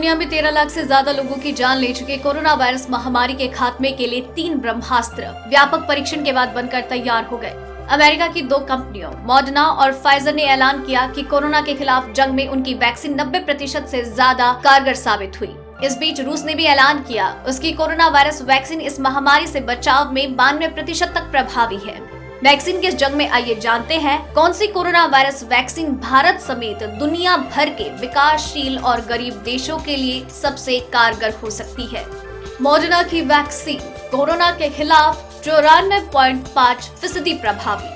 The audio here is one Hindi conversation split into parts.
दुनिया में 13 लाख से ज्यादा लोगों की जान ले चुके कोरोना वायरस महामारी के खात्मे के लिए 3 ब्रह्मास्त्र व्यापक परीक्षण के बाद बनकर तैयार हो गए। अमेरिका की 2 कंपनियों मॉडर्ना और फाइजर ने ऐलान किया कि कोरोना के खिलाफ जंग में उनकी वैक्सीन 90% से ज्यादा कारगर साबित हुई। इस बीच रूस ने भी ऐलान किया उसकी कोरोना वायरस वैक्सीन इस महामारी से बचाव में 92% तक प्रभावी है। वैक्सीन के जंग में आइए जानते हैं कौन सी कोरोना वायरस वैक्सीन भारत समेत दुनिया भर के विकासशील और गरीब देशों के लिए सबसे कारगर हो सकती है। मॉडर्ना की वैक्सीन कोरोना के खिलाफ 94.5% प्रभावी।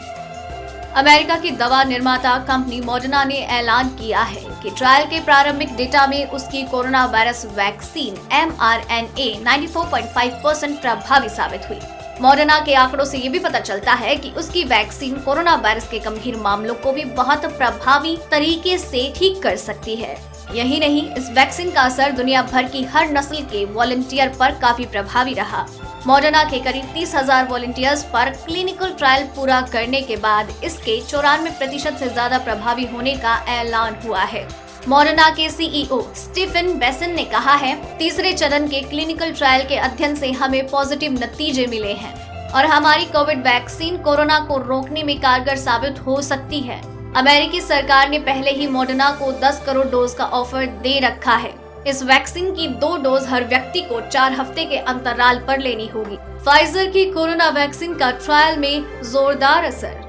अमेरिका की दवा निर्माता कंपनी मॉडर्ना ने ऐलान किया है कि ट्रायल के प्रारंभिक डेटा में उसकी कोरोना वायरस वैक्सीन mRNA 94.5% प्रभावी साबित हुई। मॉडर्ना के आंकड़ों से ये भी पता चलता है कि उसकी वैक्सीन कोरोना वायरस के गंभीर मामलों को भी बहुत प्रभावी तरीके से ठीक कर सकती है। यही नहीं, इस वैक्सीन का असर दुनिया भर की हर नस्ल के वॉलंटियर पर काफी प्रभावी रहा। मॉडर्ना के करीब 30,000 वॉलंटियर्स पर क्लिनिकल ट्रायल पूरा करने के बाद इसके 94% से ज्यादा प्रभावी होने का ऐलान हुआ है। मॉडर्ना के सीईओ स्टीफन बेसन ने कहा है, तीसरे चरण के क्लिनिकल ट्रायल के अध्ययन से हमें पॉजिटिव नतीजे मिले हैं और हमारी कोविड वैक्सीन कोरोना को रोकने में कारगर साबित हो सकती है। अमेरिकी सरकार ने पहले ही मॉडर्ना को 10 करोड़ डोज का ऑफर दे रखा है। इस वैक्सीन की 2 डोज हर व्यक्ति को 4 हफ्ते के अंतराल पर लेनी होगी। फाइजर की कोरोना वैक्सीन का ट्रायल में जोरदार असर।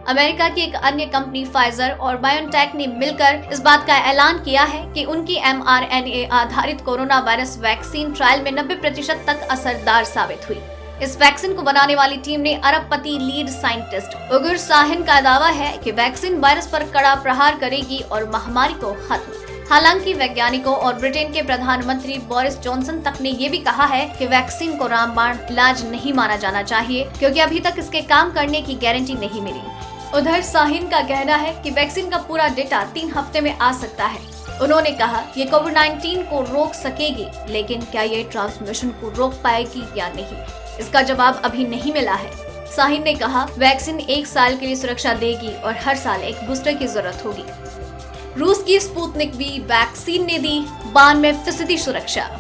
अमेरिका की एक अन्य कंपनी फाइजर और बायोटेक ने मिलकर इस बात का ऐलान किया है कि उनकी mRNA आधारित कोरोना वायरस वैक्सीन ट्रायल में 90% तक असरदार साबित हुई। इस वैक्सीन को बनाने वाली टीम ने अरबपति लीड साइंटिस्ट उगुर साहिन का दावा है कि वैक्सीन वायरस पर कड़ा प्रहार करेगी और महामारी को खत्म। हालांकि वैज्ञानिकों और ब्रिटेन के प्रधानमंत्री बोरिस जॉनसन तक ने ये भी कहा है कि वैक्सीन को रामबाण इलाज नहीं माना जाना चाहिए क्योंकि अभी तक इसके काम करने की गारंटी नहीं मिली। उधर साहिन का कहना है कि वैक्सीन का पूरा डेटा 3 हफ्ते में आ सकता है। उन्होंने कहा, ये कोविड-19 को रोक सकेगी, लेकिन क्या ये ट्रांसमिशन को रोक पाएगी या नहीं, इसका जवाब अभी नहीं मिला है। साहिन ने कहा, वैक्सीन 1 साल के लिए सुरक्षा देगी और हर साल एक बूस्टर की जरूरत होगी। रूस की स्पुतनिक वी वैक्सीन ने दी 92% सुरक्षा।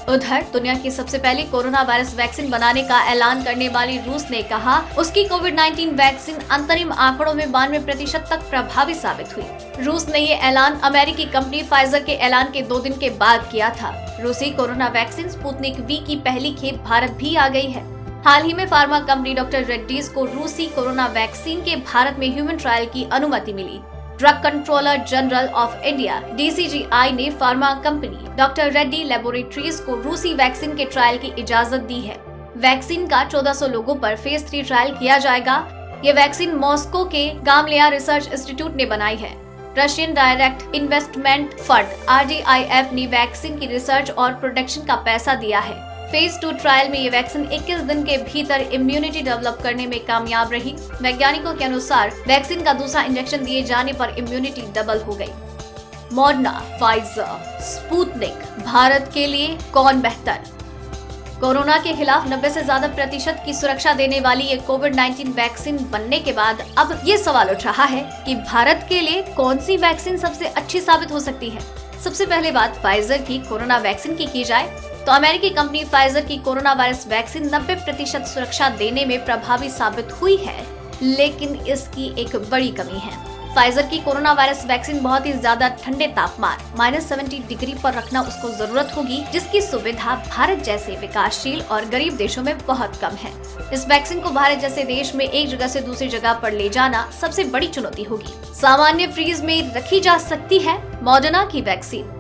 उधर दुनिया की सबसे पहली कोरोना वायरस वैक्सीन बनाने का ऐलान करने वाली रूस ने कहा उसकी कोविड-19 वैक्सीन अंतरिम आंकड़ों में 92% तक प्रभावी साबित हुई। रूस ने ये ऐलान अमेरिकी कंपनी फाइजर के ऐलान के 2 दिन के बाद किया था। रूसी कोरोना वैक्सीन स्पुतनिक वी की पहली खेप भारत भी आ गई है। हाल ही में फार्मा कंपनी डॉक्टर रेड्डीज को रूसी कोरोना वैक्सीन के भारत में ह्यूमन ट्रायल की अनुमति मिली। Drug controller general of India DCGI ने pharma company doctor Reddy laboratories को रूसी वैक्सीन के ट्रायल की इजाजत दी है। वैक्सीन का 1400 लोगों पर फेज 3 ट्रायल किया जाएगा। ये वैक्सीन मॉस्को के गामलेया रिसर्च इंस्टीट्यूट ने बनाई है। Russian direct investment fund RDIF ने वैक्सीन की रिसर्च और प्रोडक्शन का पैसा दिया है। फेज 2 ट्रायल में ये वैक्सीन 21 दिन के भीतर इम्यूनिटी डेवलप करने में कामयाब रही। वैज्ञानिकों के अनुसार वैक्सीन का दूसरा इंजेक्शन दिए जाने पर इम्यूनिटी डबल हो गई। मॉडर्ना, फाइजर, स्पुतनिक, भारत के लिए कौन बेहतर? कोरोना के खिलाफ 90 से ज्यादा प्रतिशत की सुरक्षा देने वाली ये कोविड-19 वैक्सीन बनने के बाद अब ये सवाल उठ रहा है कि भारत के लिए कौन सी वैक्सीन सबसे अच्छी साबित हो सकती है। सबसे पहले बात फाइजर की कोरोना वैक्सीन की जाए तो अमेरिकी कंपनी फाइजर की कोरोना वायरस वैक्सीन 90% सुरक्षा देने में प्रभावी साबित हुई है, लेकिन इसकी एक बड़ी कमी है। फाइजर की कोरोना वायरस वैक्सीन बहुत ही ज्यादा ठंडे तापमान -70 डिग्री पर रखना उसको जरूरत होगी, जिसकी सुविधा भारत जैसे विकासशील और गरीब देशों में बहुत कम है। इस वैक्सीन को भारत जैसे देश में एक जगह से दूसरी जगह पर ले जाना सबसे बड़ी चुनौती होगी। सामान्य फ्रीज में रखी जा सकती है मॉडर्ना की वैक्सीन।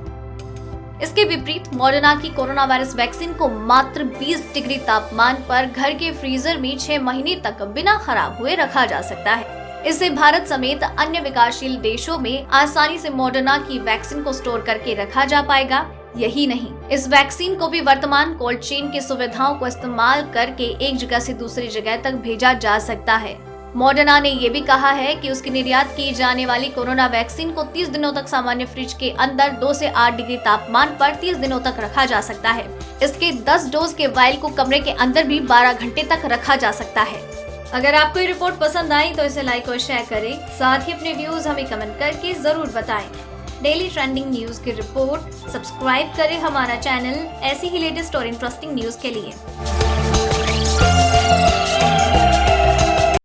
इसके विपरीत मॉडर्ना की कोरोना वायरस वैक्सीन को मात्र 20 डिग्री तापमान पर घर के फ्रीजर में 6 महीने तक बिना खराब हुए रखा जा सकता है। इससे भारत समेत अन्य विकासशील देशों में आसानी से मॉडर्ना की वैक्सीन को स्टोर करके रखा जा पाएगा। यही नहीं, इस वैक्सीन को भी वर्तमान कोल्ड चेन की सुविधाओं को इस्तेमाल करके एक जगह से दूसरी जगह तक भेजा जा सकता है। मॉडर्ना ने ये भी कहा है कि उसकी निर्यात की जाने वाली कोरोना वैक्सीन को 30 दिनों तक सामान्य फ्रिज के अंदर 2 से 8 डिग्री तापमान पर 30 दिनों तक रखा जा सकता है। इसके 10 डोज के वायल को कमरे के अंदर भी 12 घंटे तक रखा जा सकता है। अगर आपको ये रिपोर्ट पसंद आई तो इसे लाइक और शेयर करें। साथ ही अपने व्यूज हमें कमेंट करके जरूर बताएं। डेली ट्रेंडिंग न्यूज की रिपोर्ट। सब्सक्राइब करें हमारा चैनल ऐसी ही लेटेस्ट और इंटरेस्टिंग न्यूज के लिए।